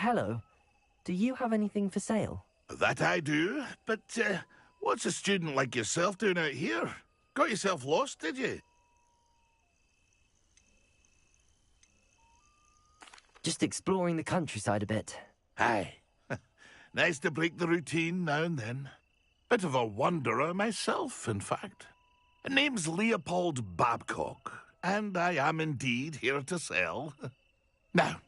hello. Do you have anything for sale? That I do, but what's a student like yourself doing out here? Got yourself lost, did you? Just exploring the countryside a bit. Aye. Nice to break the routine now and then. Bit of a wanderer myself, in fact. Name's Leopold Babcock, and I am indeed here to sell. Now,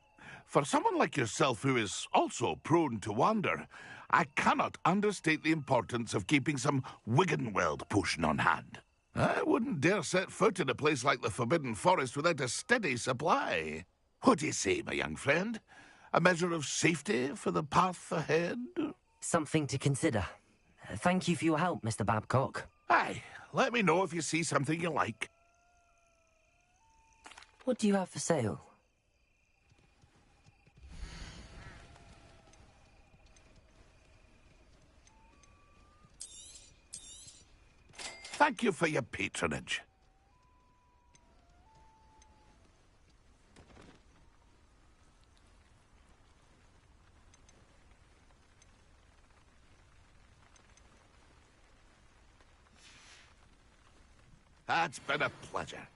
for someone like yourself who is also prone to wander, I cannot understate the importance of keeping some Wiggenweld potion on hand. I wouldn't dare set foot in a place like the Forbidden Forest without a steady supply. What do you say, my young friend? A measure of safety for the path ahead? Something to consider. Thank you for your help, Mr. Babcock. Aye, let me know if you see something you like. What do you have for sale? Thank you for your patronage. It's been a pleasure.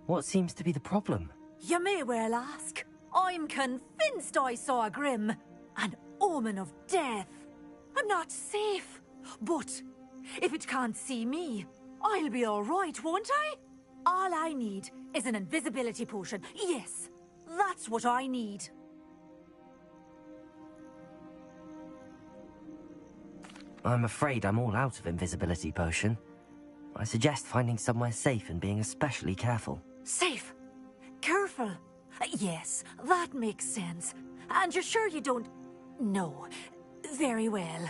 What seems to be the problem? You may well ask. I'm convinced I saw a Grim, an omen of death. I'm not safe, but if it can't see me, I'll be all right, won't I? All I need is an invisibility potion. Yes, that's what I need. I'm afraid I'm all out of invisibility potion. I suggest finding somewhere safe and being especially careful. Safe? Careful? Yes, that makes sense. And you're sure you don't... No. Very well.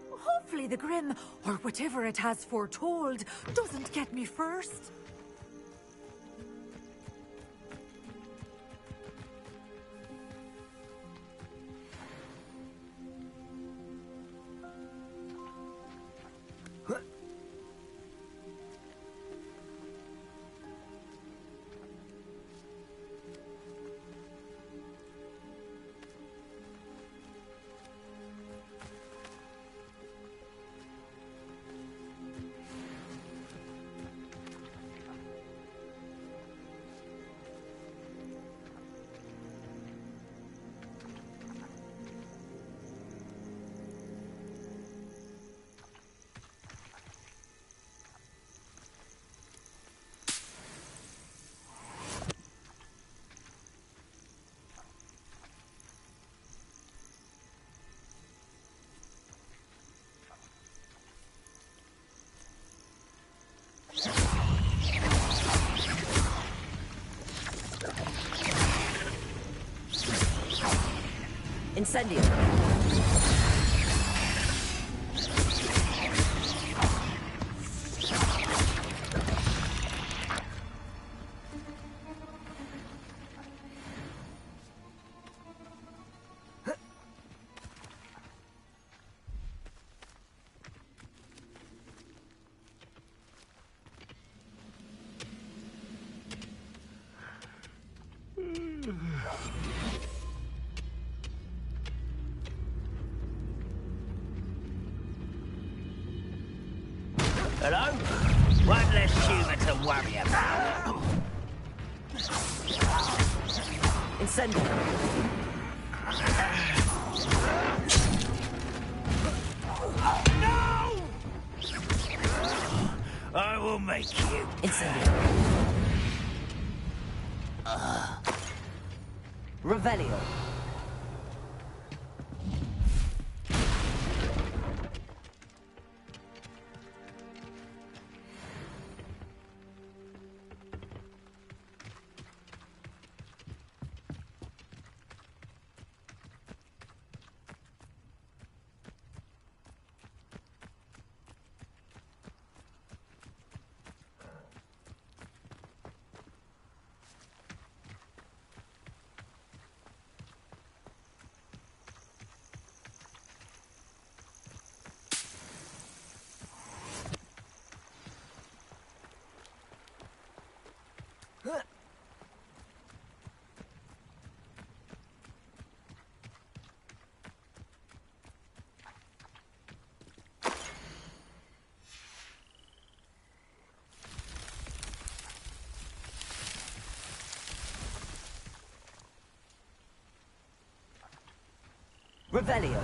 Hopefully the Grim, or whatever it has foretold, doesn't get me first. Incendio. Hello? One less human to worry about. Incendio. No! I will make you. Incendio. Revelio. Revelio.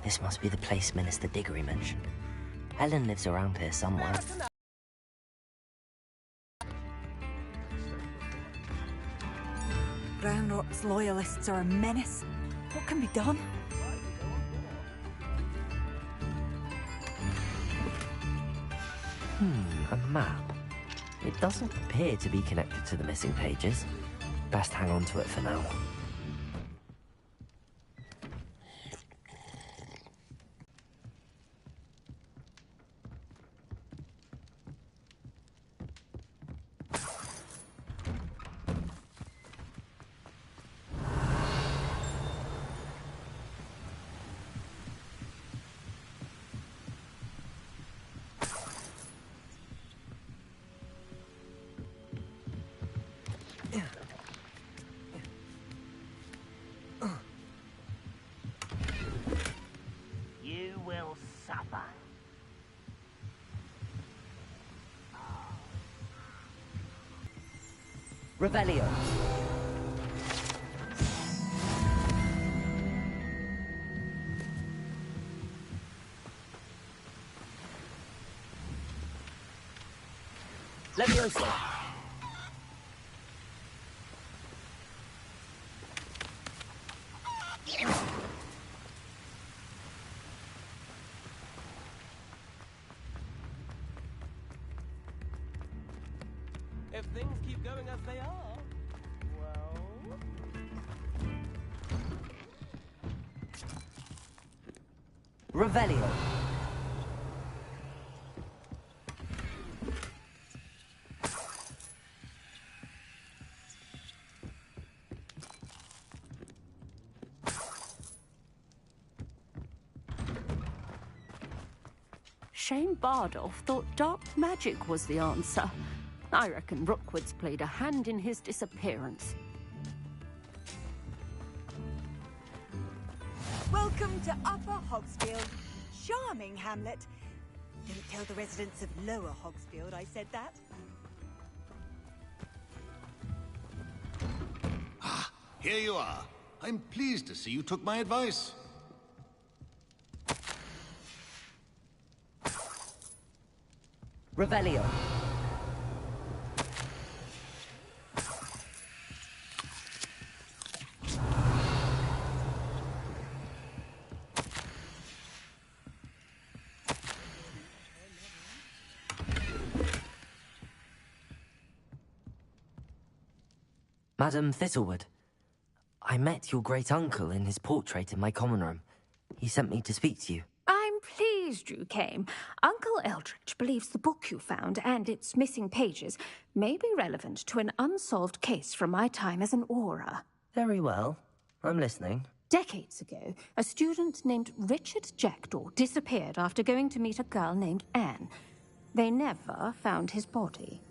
This must be the place Minister Diggory mentioned. Helen lives around here somewhere. Brownrot's loyalists are a menace. What can be done? A map. It doesn't appear to be connected to the missing pages. Best hang on to it for now. You will suffer. Revelio. Levioso. If things keep going as they are, well... Revelio. Shane Bardolph thought dark magic was the answer. I reckon Rookwood's played a hand in his disappearance. Well Welcome to Upper Hogsfield. Charming hamlet. Don't tell the residents of Lower Hogsfield I said that. Ah, here you are. I'm pleased to see you took my advice. Revelio. Madam Thistlewood, I met your great-uncle in his portrait in my common room. He sent me to speak to you. I'm pleased you came. Uncle Eldridge believes the book you found and its missing pages may be relevant to an unsolved case from my time as an aura. Very well. I'm listening. Decades ago, a student named Richard Jackdaw disappeared after going to meet a girl named Anne. They never found his body.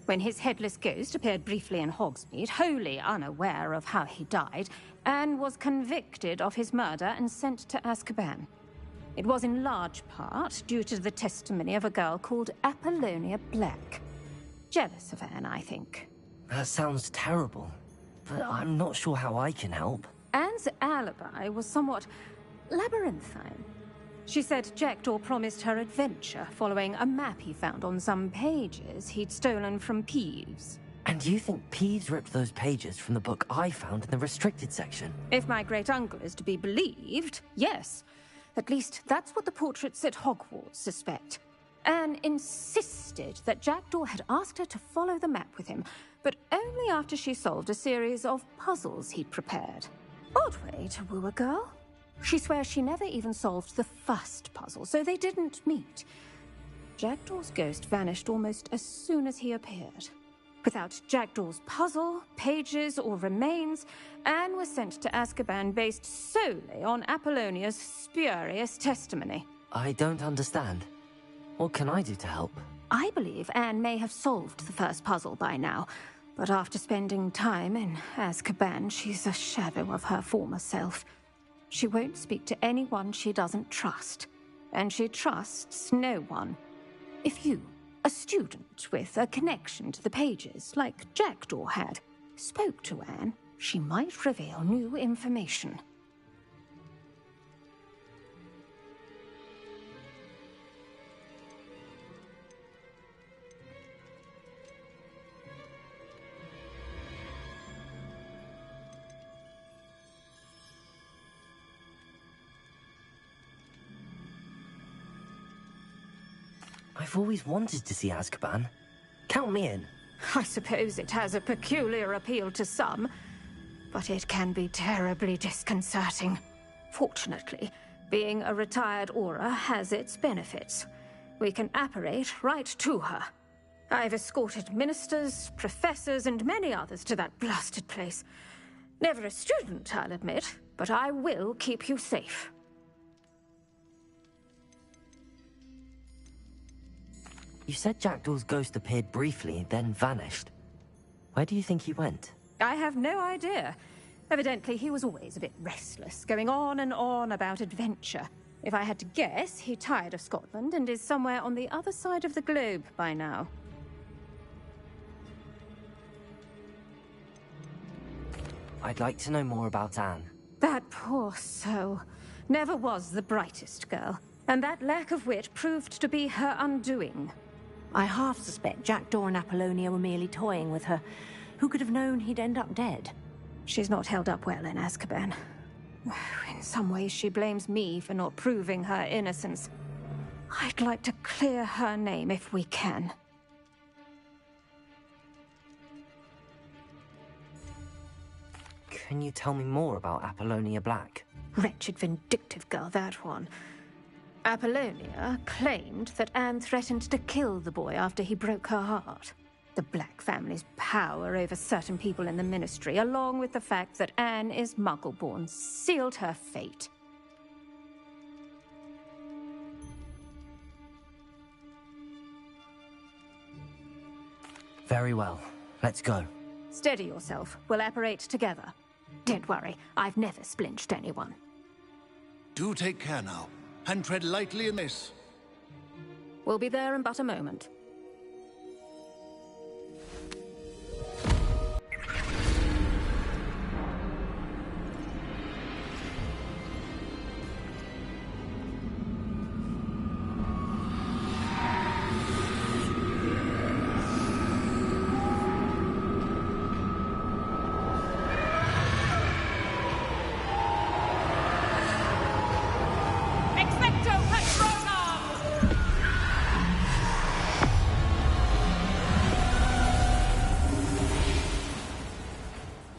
When his headless ghost appeared briefly in Hogsmeade, wholly unaware of how he died, Anne was convicted of his murder and sent to Azkaban. It was in large part due to the testimony of a girl called Apollonia Black. Jealous of Anne, I think. That sounds terrible, but I'm not sure how I can help. Anne's alibi was somewhat labyrinthine. She said Jackdaw promised her adventure following a map he found on some pages he'd stolen from Peeves. And you think Peeves ripped those pages from the book I found in the restricted section? If my great-uncle is to be believed, yes. At least that's what the portraits at Hogwarts suspect. Anne insisted that Jackdaw had asked her to follow the map with him, but only after she solved a series of puzzles he'd prepared. Odd way to woo a girl. She swears she never even solved the first puzzle, so they didn't meet. Jackdaw's ghost vanished almost as soon as he appeared. Without Jackdaw's puzzle, pages, or remains, Anne was sent to Azkaban based solely on Apollonia's spurious testimony. I don't understand. What can I do to help? I believe Anne may have solved the first puzzle by now, but after spending time in Azkaban, she's a shadow of her former self. She won't speak to anyone she doesn't trust, and she trusts no one. If you, a student with a connection to the pages, like Jackdaw had, spoke to Anne, she might reveal new information. I've always wanted to see Azkaban. Count me in. I suppose it has a peculiar appeal to some, but it can be terribly disconcerting. Fortunately, being a retired aura has its benefits. We can apparate right to her. I've escorted ministers, professors, and many others to that blasted place. Never a student, I'll admit, but I will keep you safe. You said Jackdaw's ghost appeared briefly, then vanished. Where do you think he went? I have no idea. Evidently, he was always a bit restless, going on and on about adventure. If I had to guess, he tired of Scotland and is somewhere on the other side of the globe by now. I'd like to know more about Anne. That poor soul. Never was the brightest girl, and that lack of wit proved to be her undoing. I half suspect Jackdaw and Apollonia were merely toying with her. Who could have known he'd end up dead? She's not held up well in Azkaban. In some ways, she blames me for not proving her innocence. I'd like to clear her name if we can. Can you tell me more about Apollonia Black? Wretched, vindictive girl, that one. Apollonia claimed that Anne threatened to kill the boy after he broke her heart. The Black family's power over certain people in the Ministry, along with the fact that Anne is Muggle-born, sealed her fate. Very well. Let's go. Steady yourself. We'll apparate together. Don't worry, I've never splinched anyone. Do take care now, and tread lightly in this. We'll be there in but a moment.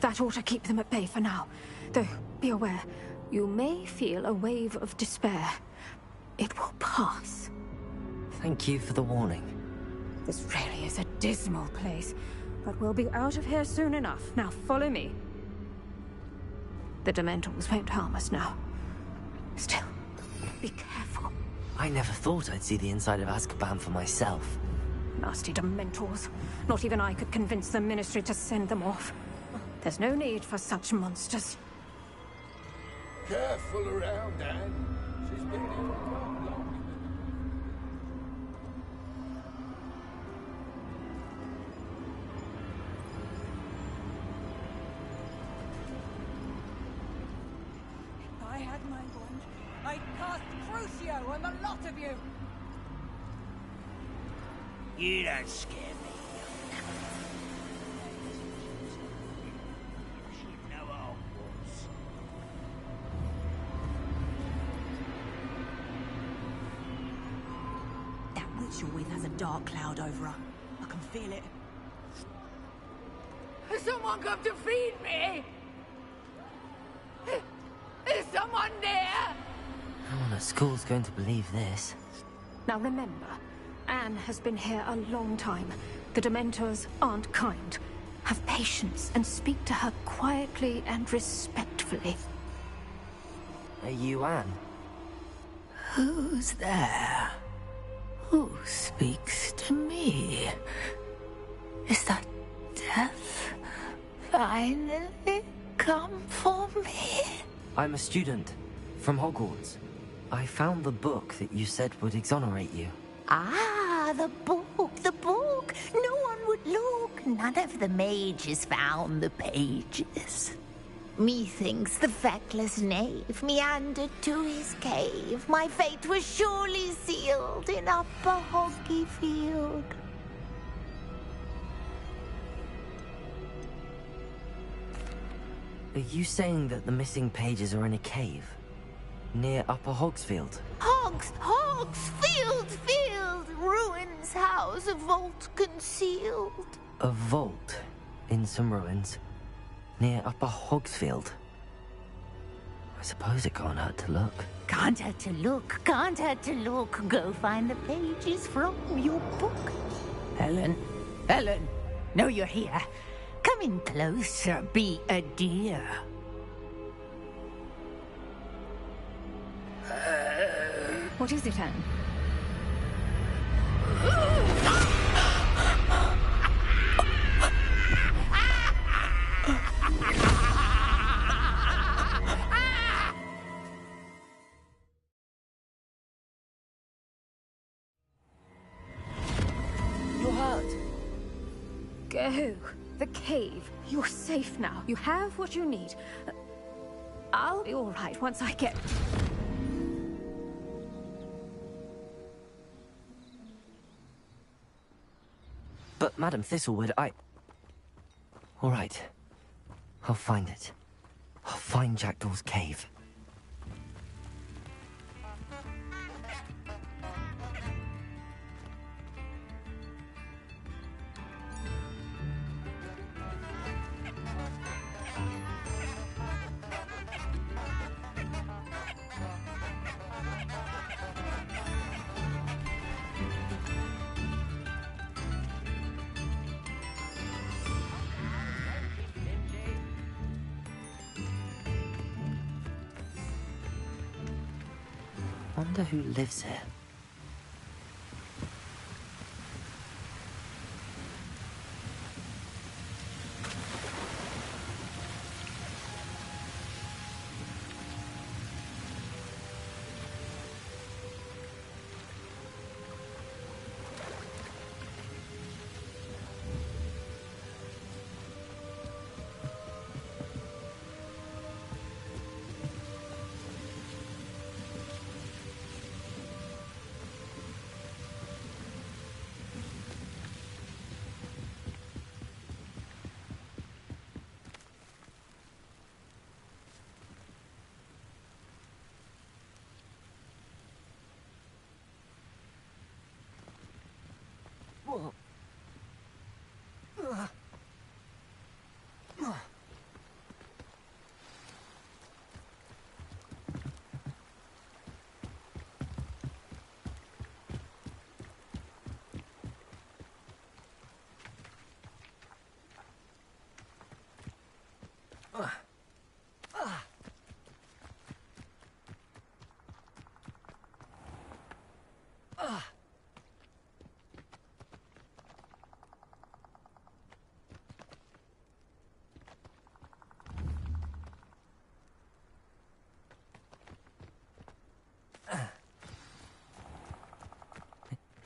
That ought to keep them at bay for now. Though, be aware, you may feel a wave of despair. It will pass. Thank you for the warning. This really is a dismal place, but we'll be out of here soon enough. Now follow me. The Dementors won't harm us now. Still, be careful. I never thought I'd see the inside of Azkaban for myself. Nasty Dementors. Not even I could convince the Ministry to send them off. There's no need for such monsters. Careful around, Anne. She's been here long. If I had my wand, I'd cast Crucio on the lot of you. You don't scare me. You're with has a dark cloud over her. I can feel it. Has someone come to feed me? Is someone there? No one at school's going to believe this. Now remember, Anne has been here a long time. The Dementors aren't kind. Have patience and speak to her quietly and respectfully. Are you Anne? Who's there? Who speaks to me? Is that death finally come for me? I'm a student from Hogwarts. I found the book that you said would exonerate you. Ah, the book, the book. No one would look. None of the mages found the pages. Methinks the feckless knave meandered to his cave. My fate was surely sealed in Upper Hoggyfield. Are you saying that the missing pages are in a cave? Near Upper Hogsfield? Hogsfield, ruins house, a vault concealed. A vault in some ruins? Near Upper Hogsfield? I suppose it can't hurt to look. Can't hurt to look, can't hurt to look. Go find the pages from your book. Helen, know you're here. Come in closer, be a dear. What is it, Anne? You're hurt. Go. The cave. You're safe now. You have what you need. I'll be all right once I get... But, Madam Thistlewood, all right. I'll find it. I'll find Jackdaw's cave. Wonder who lives here.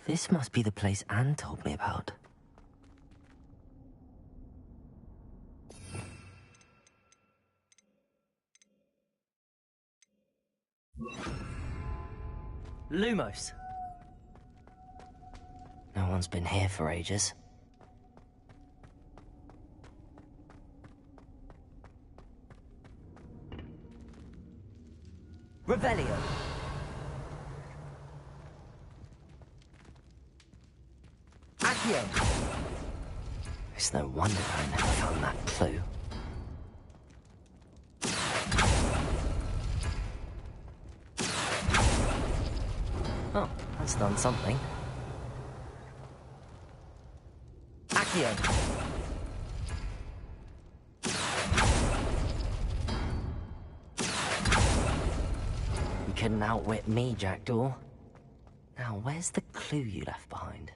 This must be the place Anne told me about. Lumos. No one's been here for ages. Revelio. Accio. It's no wonder I never found that clue. Oh, that's done something. Accio. You couldn't outwit me, Jackdaw. Now, where's the clue you left behind?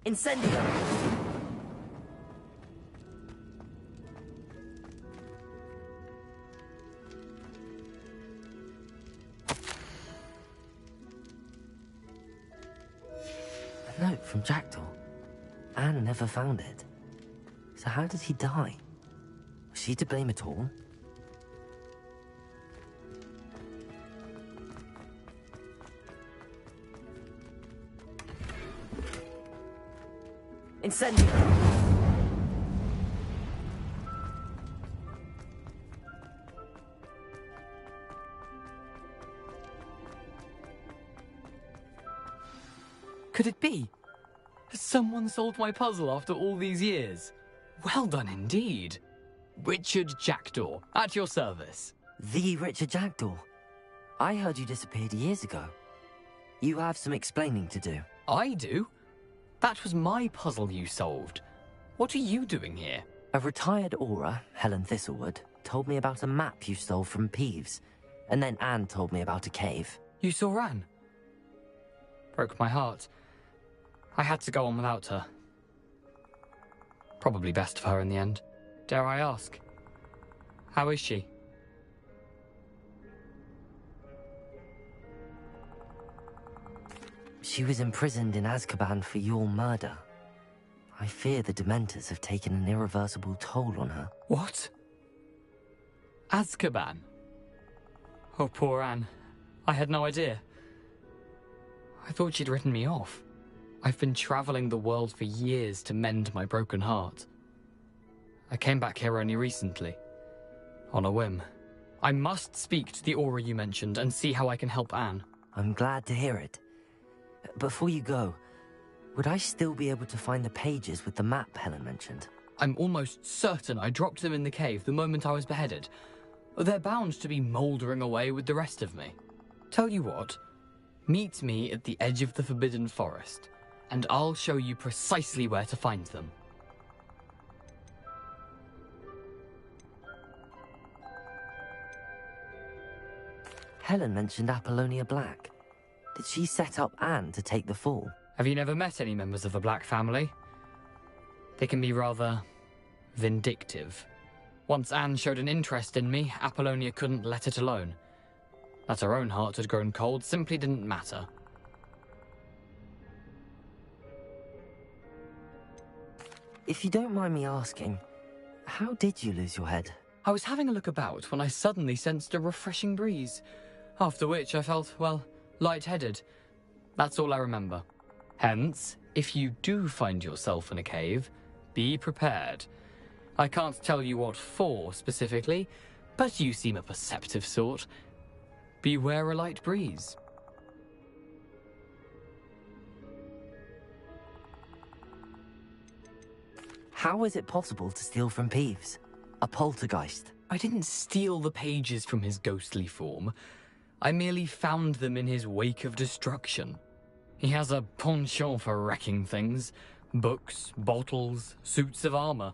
Incendio! A note from Jackdaw. Anne never found it. So how did he die? Was she to blame at all? Incendio! Could it be? Has someone solved my puzzle after all these years? Well done indeed. Richard Jackdaw, at your service. The Richard Jackdaw? I heard you disappeared years ago. You have some explaining to do. I do? That was my puzzle you solved. What are you doing here? A retired aura, Helen Thistlewood, told me about a map you stole from Peeves. And then Anne told me about a cave. You saw Anne? Broke my heart. I had to go on without her. Probably best for her in the end. Dare I ask? How is she? She was imprisoned in Azkaban for your murder. I fear the Dementors have taken an irreversible toll on her. What? Azkaban? Oh, poor Anne. I had no idea. I thought she'd written me off. I've been traveling the world for years to mend my broken heart. I came back here only recently, on a whim. I must speak to the aura you mentioned and see how I can help Anne. I'm glad to hear it. Before you go, would I still be able to find the pages with the map Helen mentioned? I'm almost certain I dropped them in the cave the moment I was beheaded. They're bound to be mouldering away with the rest of me. Tell you what, meet me at the edge of the Forbidden Forest, and I'll show you precisely where to find them. Helen mentioned Apollonia Black. Did she set up Anne to take the fall? Have you never met any members of the Black family? They can be rather vindictive. Once Anne showed an interest in me, Apollonia couldn't let it alone. That her own heart had grown cold simply didn't matter. If you don't mind me asking, how did you lose your head? I was having a look about when I suddenly sensed a refreshing breeze, after which I felt, well, lightheaded. That's all I remember. Hence, if you do find yourself in a cave, be prepared. I can't tell you what for specifically, but you seem a perceptive sort. Beware a light breeze. How is it possible to steal from Peeves? A poltergeist? I didn't steal the pages from his ghostly form. I merely found them in his wake of destruction. He has a penchant for wrecking things. Books, bottles, suits of armor.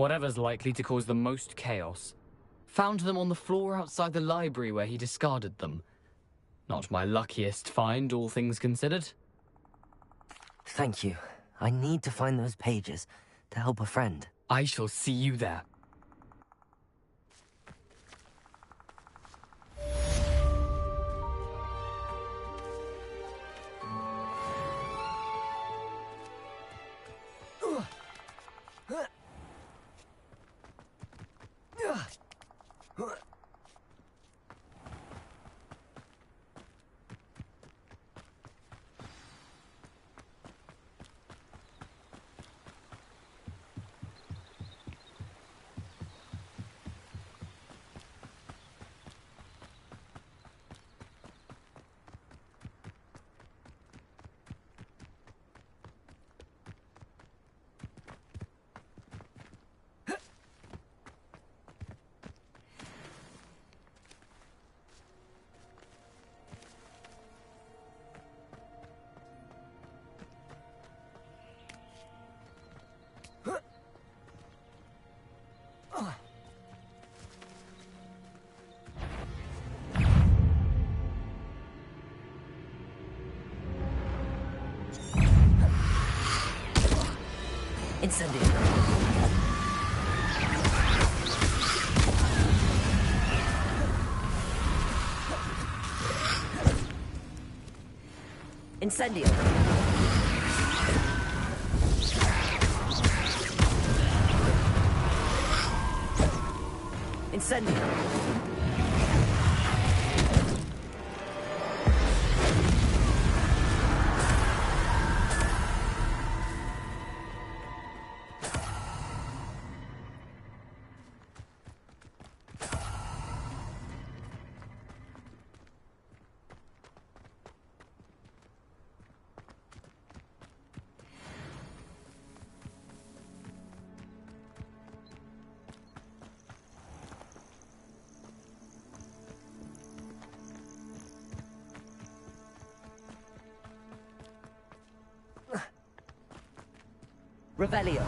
Whatever's likely to cause the most chaos. Found them on the floor outside the library where he discarded them. Not my luckiest find, all things considered. Thank you. I need to find those pages to help a friend. I shall see you there. Incendio. Incendio. Incendio. Revelio.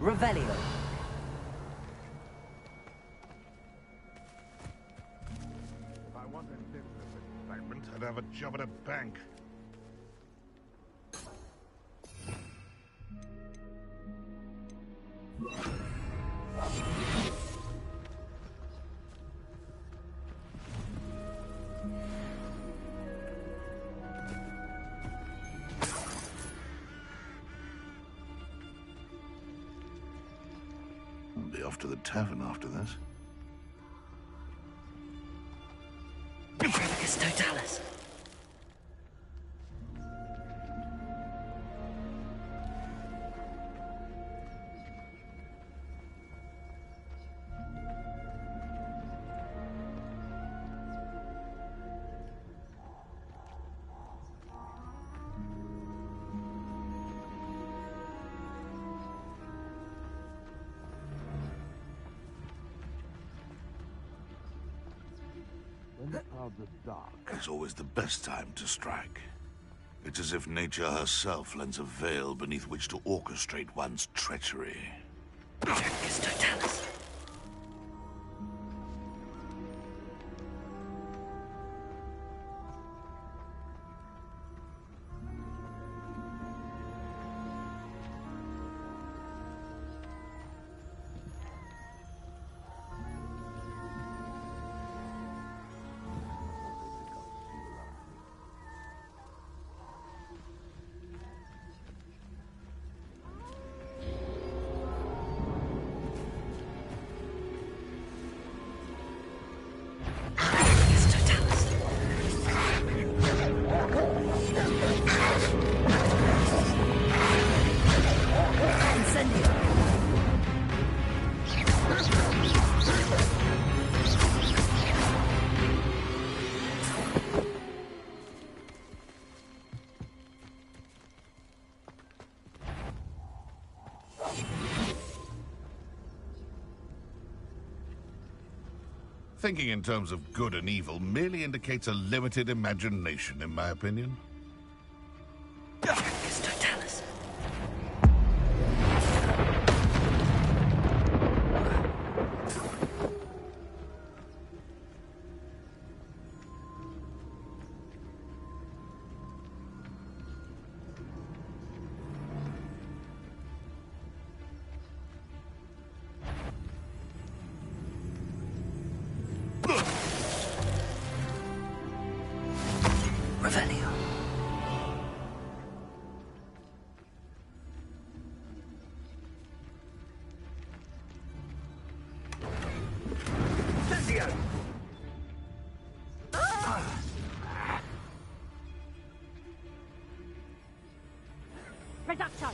Revelio. If I wanted business excitement, I'd have a job at a bank. I'll be off to the tavern after this. Bifurcus totalis. is always the best time to strike. It's as if nature herself lends a veil beneath which to orchestrate one's treachery. Totalis. Thinking in terms of good and evil merely indicates a limited imagination, in my opinion. Totalis. Revelio. Reduction!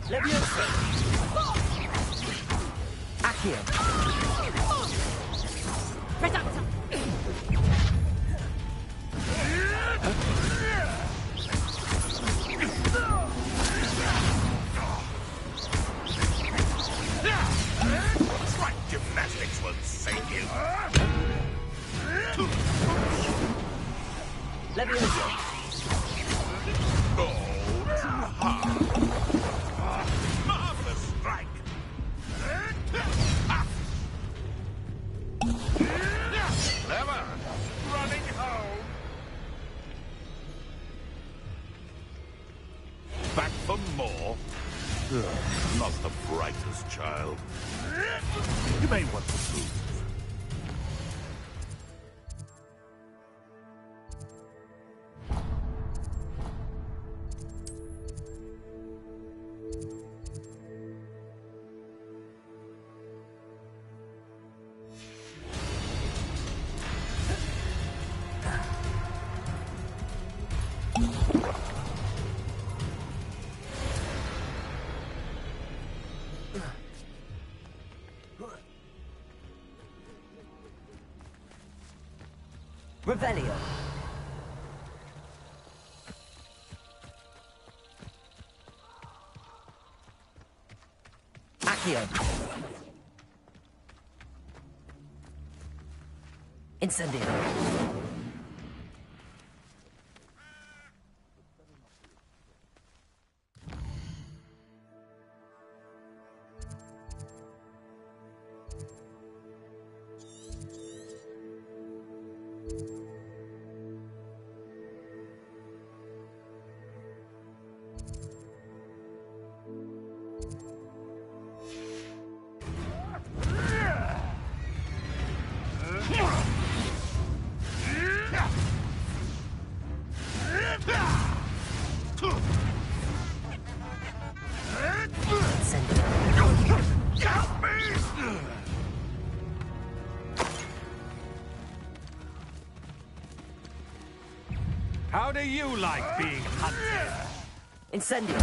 Leviosa. Accio. Reduction! Right gymnastics won't save you. Leviosa. Marvelous strike! Clever! Running home! Back for more? Ugh, not the brightest child. You may want to move. Revelio. Accio. Incendio. How do you like being hunted? Incendio!